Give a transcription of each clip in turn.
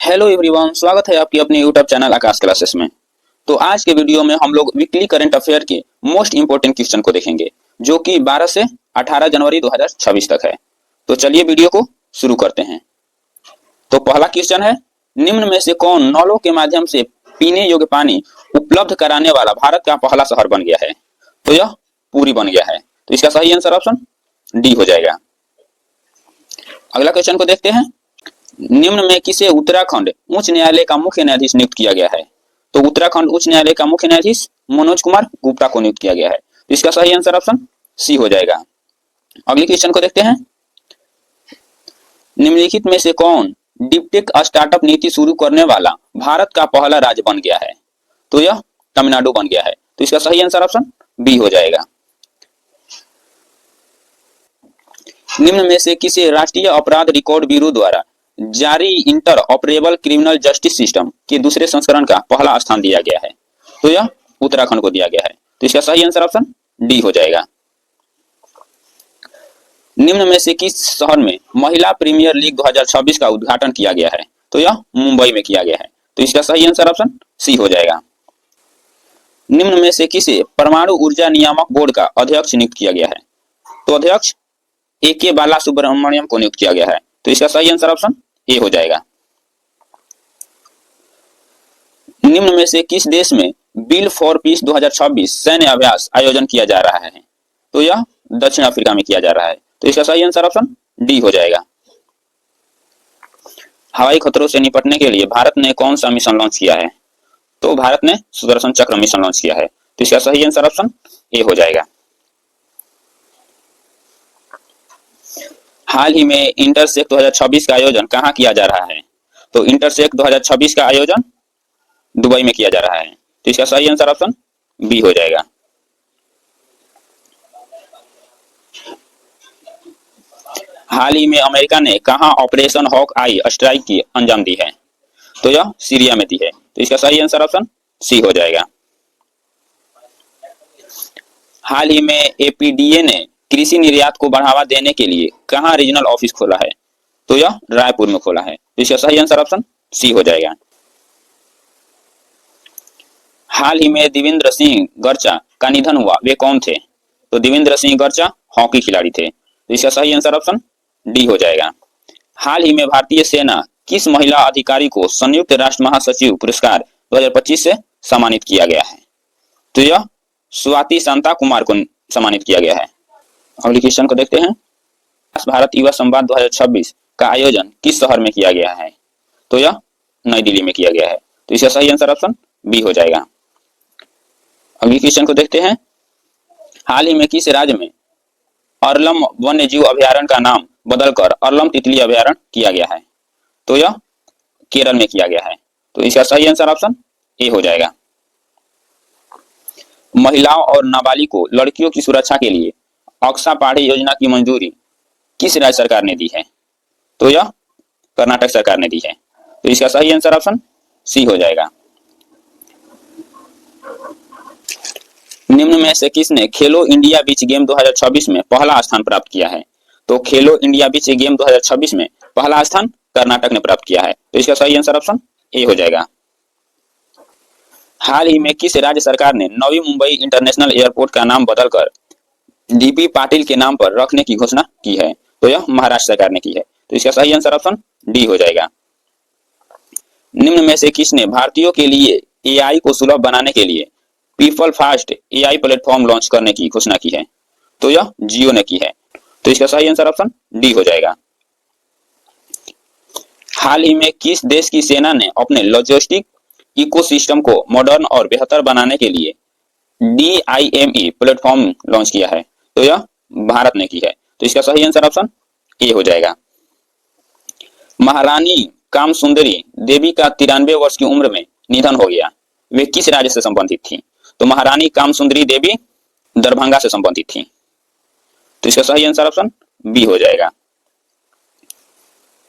Hello everyone, स्वागत है आपकी अपने यूट्यूब चैनल आकाश क्लासेस में। तो आज के वीडियो में हम लोग वीकली करंट अफेयर के मोस्ट इंपोर्टेंट क्वेश्चन को देखेंगे, जो कि 12 से 18 जनवरी 2026 तक है। तो चलिए वीडियो को शुरू करते हैं। तो पहला क्वेश्चन है, निम्न में से कौन नलों के माध्यम से पीने योग्य पानी उपलब्ध कराने वाला भारत का पहला शहर बन गया है? तो यह पुरी बन गया है। तो इसका सही आंसर ऑप्शन डी हो जाएगा। अगला क्वेश्चन को देखते हैं, निम्न में किसे उत्तराखंड उच्च न्यायालय का मुख्य न्यायाधीश नियुक्त किया गया है? तो उत्तराखंड उच्च न्यायालय का मुख्य न्यायाधीश मनोज कुमार गुप्ता को नियुक्त किया गया है। तो इसका सही आंसर ऑप्शन सी हो जाएगा। अगले क्वेश्चन को देखते हैं, निम्नलिखित में से कौन डीपटेक स्टार्टअप नीति शुरू करने वाला भारत का पहला राज्य बन गया है? तो यह तमिलनाडु बन गया है। तो इसका सही आंसर ऑप्शन बी हो जाएगा। निम्न में से किसे राष्ट्रीय अपराध रिकॉर्ड ब्यूरो द्वारा जारी inter operable criminal justice system के दूसरे संस्करण का पहला स्थान दिया गया है? तो यह उत्तराखंड को दिया गया है। तो इसका सही आंसर ऑप्शन डी हो जाएगा। निम्न में से किस शहर में महिला प्रीमियर लीग 2026 का उद्घाटन किया गया है? तो यह मुंबई में किया गया है। तो इसका सही आंसर ऑप्शन सी हो जाएगा। निम्न में से किसे परमाणु ऊर्जा नियामक बोर्ड का अध्यक्ष नियुक्त किया गया है? तो अध्यक्ष ए.के. बाला सुब्रमण्यम को नियुक्त किया गया है। तो इसका सही आंसर ऑप्शन ए हो जाएगा। निम्न में से किस देश में बिल फॉर पीस 2026 सैन्य अभ्यास आयोजन किया जा रहा है? तो यह दक्षिण अफ्रीका में किया जा रहा है। तो इसका सही आंसर ऑप्शन डी हो जाएगा। हवाई खतरों से निपटने के लिए भारत ने कौन सा मिशन लॉन्च किया है? तो भारत ने सुदर्शन चक्र मिशन लॉन्च किया है। तो इसका सही आंसर ऑप्शन ए हो जाएगा। हाल ही में इंटरसेक्ट 2026 का आयोजन कहाँ किया जा रहा है? तो इंटरसेक्ट 2026 का आयोजन दुबई में किया जा रहा है। तो इसका सही आंसर ऑप्शन बी हो जाएगा। हाल ही में अमेरिका ने कहां ऑपरेशन हॉक आई स्ट्राइक की अंजाम दी है? तो यह सीरिया में दी है। तो इसका सही आंसर ऑप्शन सी हो जाएगा। हाल ही में एपीडीए ने कृषि निर्यात को बढ़ावा देने के लिए कहां रीजनल ऑफिस खोला है? तो यह रायपुर में खोला है। तो इसका सही आंसर ऑप्शन सी हो जाएगा। हाल ही में देवेंद्र सिंह गर्चा का निधन हुआ, वे कौन थे? तो देवेंद्र सिंह गर्चा हॉकी खिलाड़ी थे। तो इसका सही आंसर ऑप्शन डी हो जाएगा। हाल ही में भारतीय सेना किस महिला अधिकारी को संयुक्त राष्ट्र महासचिव पुरस्कार 2025 से सम्मानित किया गया है? तो यह स्वाति शांता कुमार को सम्मानित किया गया है। अगले क्वेश्चन को देखते हैं, भारत युवा संवाद 2026 का आयोजन किस शहर में किया गया है? तो यह नई दिल्ली में किया गया है। तो इसका सही आंसर ऑप्शन बी हो जाएगा। अगले क्वेश्चन को देखते हैं, हाल ही में किस राज्य में अर्लम वन्य जीव अभ्यारण्य का नाम बदलकर अर्लम तितली अभ्यारण्य किया गया है? तो यह केरल में किया गया है। तो इसका सही आंसर ऑप्शन ए हो जाएगा। महिलाओं और नाबालिग लड़कियों की सुरक्षा के लिए अक्सा पहाड़ी योजना की मंजूरी किस राज्य सरकार ने दी है? तो यह कर्नाटक सरकार ने दी है। तो इसका सही आंसर ऑप्शन सी हो जाएगा। निम्न में से किसने खेलो इंडिया बीच गेम 2026 में पहला स्थान प्राप्त किया है? तो खेलो इंडिया बीच गेम 2026 में पहला स्थान कर्नाटक ने प्राप्त किया है। तो इसका सही आंसर ऑप्शन ए हो जाएगा। हाल ही में किस राज्य सरकार ने नवी मुंबई इंटरनेशनल एयरपोर्ट का नाम बदलकर डीपी पाटिल के नाम पर रखने की घोषणा की है? तो यह महाराष्ट्र सरकार ने की है। तो इसका सही आंसर ऑप्शन डी हो जाएगा। निम्न में से किसने भारतीयों के लिए एआई को सुलभ बनाने के लिए people fast AI platform launch करने की घोषणा की है? तो यह जियो ने की है। तो इसका सही आंसर ऑप्शन डी हो जाएगा। हाल ही में किस देश की सेना ने अपने लॉजिस्टिक इकोसिस्टम को मॉडर्न और बेहतर बनाने के लिए DIME प्लेटफॉर्म लॉन्च किया है? तो यह भारत ने की है। तो इसका सही आंसर ऑप्शन ए हो जाएगा। महारानी कामसुंदरी देवी का 93 वर्ष की उम्र में निधन हो गया, वे किस राज्य से संबंधित थी? तो महारानी कामसुंदरी देवी दरभंगा से संबंधित थी। तो इसका सही आंसर ऑप्शन बी हो जाएगा।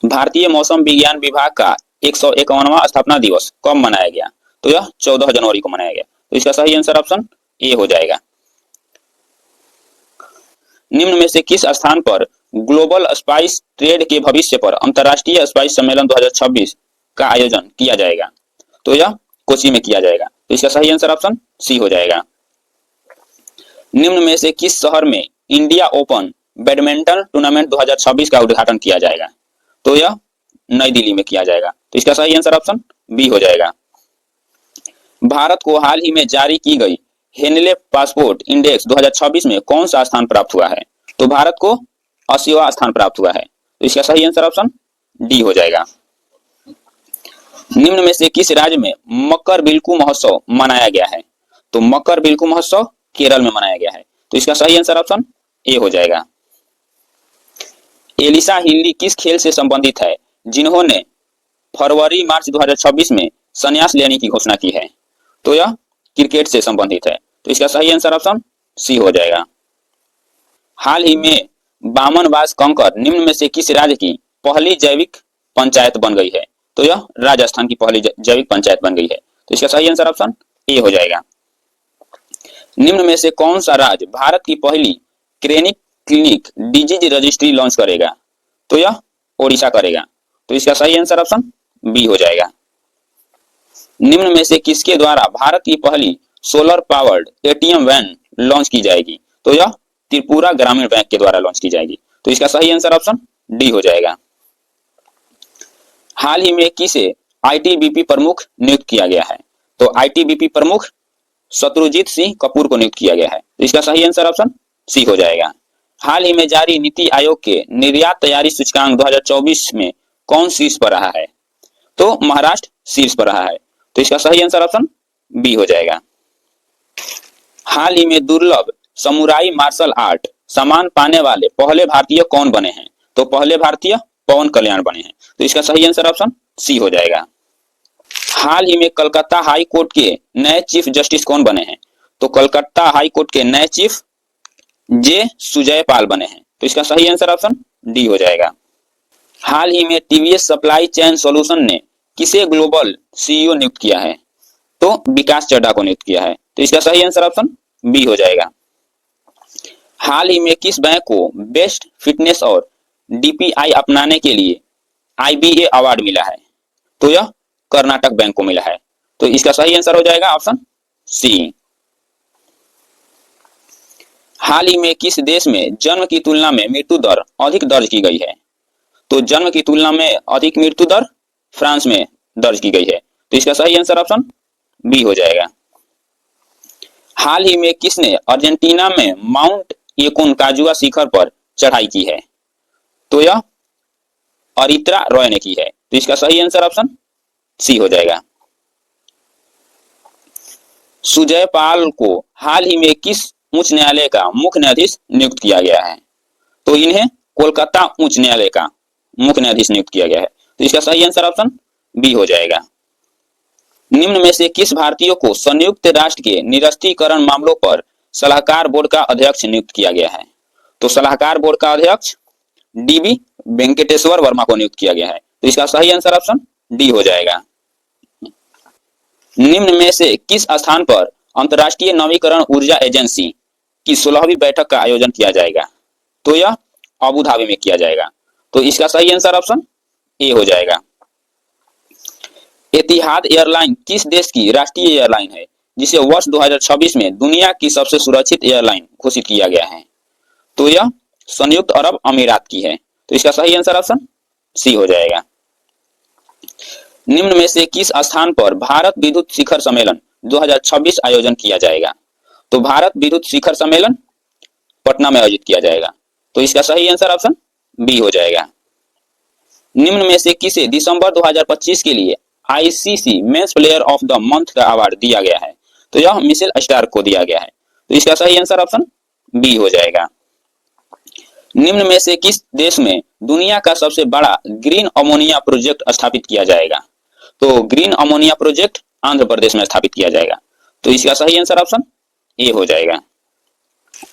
भारतीय मौसम विज्ञान विभाग का 151वां स्थापना दिवस कब मनाया गया? तो यह 14 जनवरी को मनाया गया। तो इसका सही आंसर ऑप्शन ए हो जाएगा। निम्न में से किस स्थान पर ग्लोबल स्पाइस ट्रेड के भविष्य पर अंतर्राष्ट्रीय स्पाइस सम्मेलन 2026 का आयोजन किया जाएगा? तो यह कोची में किया जाएगा। तो इसका सही आंसर ऑप्शन सी हो जाएगा। निम्न में से किस शहर में इंडिया ओपन बैडमिंटन टूर्नामेंट 2026 का उद्घाटन किया जाएगा? तो यह नई दिल्ली में किया जाएगा। तो इसका सही आंसर ऑप्शन बी हो जाएगा। भारत को हाल ही में जारी की गई हेनले पासपोर्ट इंडेक्स 2026 में कौन सा स्थान प्राप्त हुआ है? तो भारत को 80वां स्थान प्राप्त हुआ है। तो इसका सही आंसर ऑप्शन डी हो जाएगा। निम्न में से किस राज्य में मकर बिल्कु महोत्सव मनाया गया है? तो मकर बिल्कु महोत्सव केरल में मनाया गया है। तो इसका सही आंसर ऑप्शन ए हो जाएगा। एलिसा हिल्ली किस खेल से संबंधित है जिन्होंने फरवरी मार्च 2026 में संन्यास लेने की घोषणा की है? तो यह क्रिकेट से संबंधित है। तो इसका सही आंसर ऑप्शन सी हो जाएगा। हाल ही में बामनवास कंकर निम्न में से किस राज्य की पहली जैविक पंचायत बन गई है? तो यह राजस्थान की पहली जैविक पंचायत बन गई है। तो इसका सही आंसर ऑप्शन ए हो जाएगा। निम्न में से कौन सा राज्य भारत की पहली क्रेनिक क्लिनिक डिजीज रजिस्ट्री लॉन्च करेगा? तो यह ओडिशा करेगा। तो इसका सही आंसर ऑप्शन बी हो जाएगा। निम्न में से किसके द्वारा भारत की पहली solar powered ATM van launch की जाएगी? तो यह त्रिपुरा ग्रामीण बैंक के द्वारा लॉन्च की जाएगी। तो इसका सही आंसर ऑप्शन डी हो जाएगा। हाल ही में किसे आईटीबीपी प्रमुख नियुक्त किया गया है? तो आईटीबीपी प्रमुख शत्रुजीत सिंह कपूर को नियुक्त किया गया है। तो इसका सही आंसर ऑप्शन सी हो जाएगा। हाल ही में जारी नीति आयोग के निर्यात तैयारी सूचकांक 2024 में कौन शीर्ष पर रहा है? तो महाराष्ट्र शीर्ष पर रहा है। तो इसका सही आंसर ऑप्शन बी हो जाएगा। हाल ही में दुर्लभ समुराई मार्शल आर्ट सम्मान पाने वाले पहले भारतीय कौन बने हैं? तो पहले भारतीय पवन कल्याण बने हैं। तो इसका सही आंसर ऑप्शन सी हो जाएगा। हाल ही में कलकत्ता हाई कोर्ट के नए चीफ जस्टिस कौन बने हैं? तो कलकत्ता हाई कोर्ट के नए चीफ जे सुजय पाल बने हैं। तो इसका सही आंसर ऑप्शन डी हो जाएगा। हाल ही में टीवीएस सप्लाई चेन सॉल्यूशन ने किसे ग्लोबल सीईओ नियुक्त किया है? तो विकास चड्ढा को नियुक्त किया है। तो इसका सही आंसर ऑप्शन बी हो जाएगा। हाल ही में किस बैंक को बेस्ट फिटनेस और डीपीआई अपनाने के लिए आईबीए अवार्ड मिला है? तो यह कर्नाटक बैंक को मिला है। तो इसका सही आंसर हो जाएगा ऑप्शन सी। हाल ही में किस देश में जन्म की तुलना में मृत्यु दर अधिक दर्ज की गई है? तो जन्म की तुलना में अधिक मृत्यु दर फ्रांस में दर्ज की गई है। तो इसका सही आंसर ऑप्शन बी हो जाएगा। हाल ही में किसने अर्जेंटीना में माउंट एकोनकागुआ शिखर पर चढ़ाई की है? तो यह अरित्रा रॉय ने की है। तो इसका सही आंसर ऑप्शन सी हो जाएगा। सुजय पाल को हाल ही में किस उच्च न्यायालय का मुख्य न्यायाधीश नियुक्त किया गया है? तो इन्हें कोलकाता उच्च न्यायालय का मुख्य न्यायाधीश नियुक्त किया गया है। तो इसका सही आंसर ऑप्शन बी हो जाएगा। निम्न में से किस भारतीय को संयुक्त राष्ट्र के निरस्त्रीकरण मामलों पर सलाहकार बोर्ड का अध्यक्ष नियुक्त किया गया है? तो सलाहकार बोर्ड का अध्यक्ष डीबी वेंकटेश्वर वर्मा को नियुक्त किया गया है। तो इसका सही आंसर ऑप्शन डी हो जाएगा। निम्न में से किस स्थान पर अंतर्राष्ट्रीय नवीकरण ऊर्जा एजेंसी की 16वीं बैठक का आयोजन किया जाएगा? तो यह अबू धाबी में किया जाएगा। तो इसका सही आंसर ऑप्शन ए हो जाएगा। एतिहाद एयरलाइन किस देश की राष्ट्रीय एयरलाइन है जिसे वर्ष 2026 में दुनिया की सबसे सुरक्षित एयरलाइन घोषित किया गया है? तो यह संयुक्त अरब अमीरात की है। तो इसका सही आंसर ऑप्शन सी हो जाएगा। निम्न में से किस स्थान पर भारत विद्युत शिखर सम्मेलन 2026 आयोजन किया जाएगा? तो भारत विद्युत शिखर सम्मेलन पटना में आयोजित किया जाएगा। तो इसका सही आंसर ऑप्शन बी हो जाएगा। निम्न में से किसे दिसंबर 2025 के लिए ICC men's player of the month का अवार्ड दिया गया है? तो यह मिशेल स्टार्क को दिया गया है। तो इसका सही आंसर ऑप्शन बी हो जाएगा। निम्न में से किस देश में दुनिया का सबसे बड़ा ग्रीन अमोनिया प्रोजेक्ट स्थापित किया जाएगा? तो green ammonia project Andhra Pradesh में स्थापित किया जाएगा। तो इसका सही आंसर ऑप्शन ए हो जाएगा।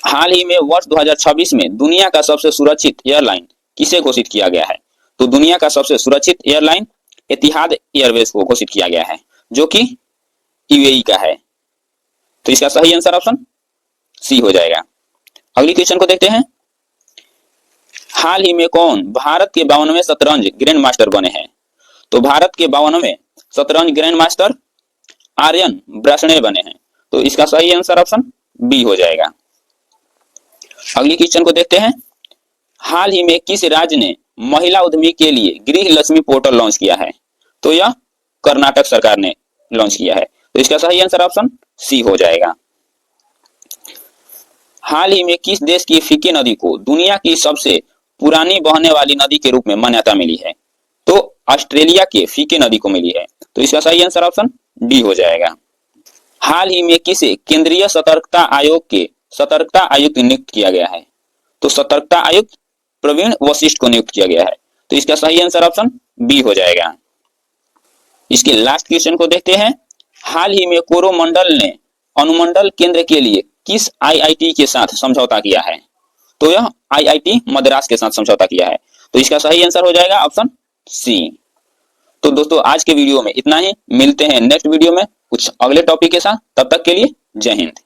हाल ही में वर्ष 2026 में दुनिया का सबसे सुरक्षित एयरलाइन किसे घोषित किया गया है? तो दुनिया का सबसे सुरक्षित एयरलाइन एतिहाद एयरवेज को घोषित किया गया है जो कि यूएई का है। तो इसका सही आंसर ऑप्शन सी हो जाएगा। अगली क्वेश्चन को देखते हैं। हाल ही में कौन भारत के 52वें शतरंज ग्रैंड मास्टर बने हैं? तो भारत के 52वें शतरंज ग्रैंड मास्टर आर्यन ब्रासने बने हैं। तो इसका सही आंसर ऑप्शन बी हो जाएगा। अगली क्वेश्चन को देखते हैं। हाल ही में किस राज्य ने महिला उद्यमी के लिए गृह लक्ष्मी पोर्टल लॉन्च किया है? तो यह कर्नाटक सरकार ने लॉन्च किया है। तो इसका सही आंसर ऑप्शन सी हो जाएगा। हाल ही में किस देश की फीके नदी को दुनिया की सबसे पुरानी बहने वाली नदी के रूप में मान्यता मिली है? तो ऑस्ट्रेलिया के फीके नदी को मिली है। तो इसका सही आंसर ऑप्शन डी हो जाएगा। हाल ही में किसे केंद्रीय सतर्कता आयोग के सतर्कता आयुक्त नियुक्त किया गया है? तो सतर्कता आयुक्त प्रवीण वशिष्ठ को नियुक्त किया गया है। तो इसका सही आंसर ऑप्शन बी हो जाएगा। इसके लास्ट क्वेश्चन को देखते हैं। हाल ही में कोरोमंडल ने अनुमंडल केंद्र के लिए किस आईआईटी के साथ समझौता किया है? तो यह आईआईटी मद्रास के साथ समझौता किया है। तो इसका सही आंसर हो जाएगा ऑप्शन सी। तो दोस्तों आज के वीडियो में इतना ही। मिलते हैं नेक्स्ट वीडियो में कुछ अगले टॉपिक के साथ। तब तक के लिए जय हिंद।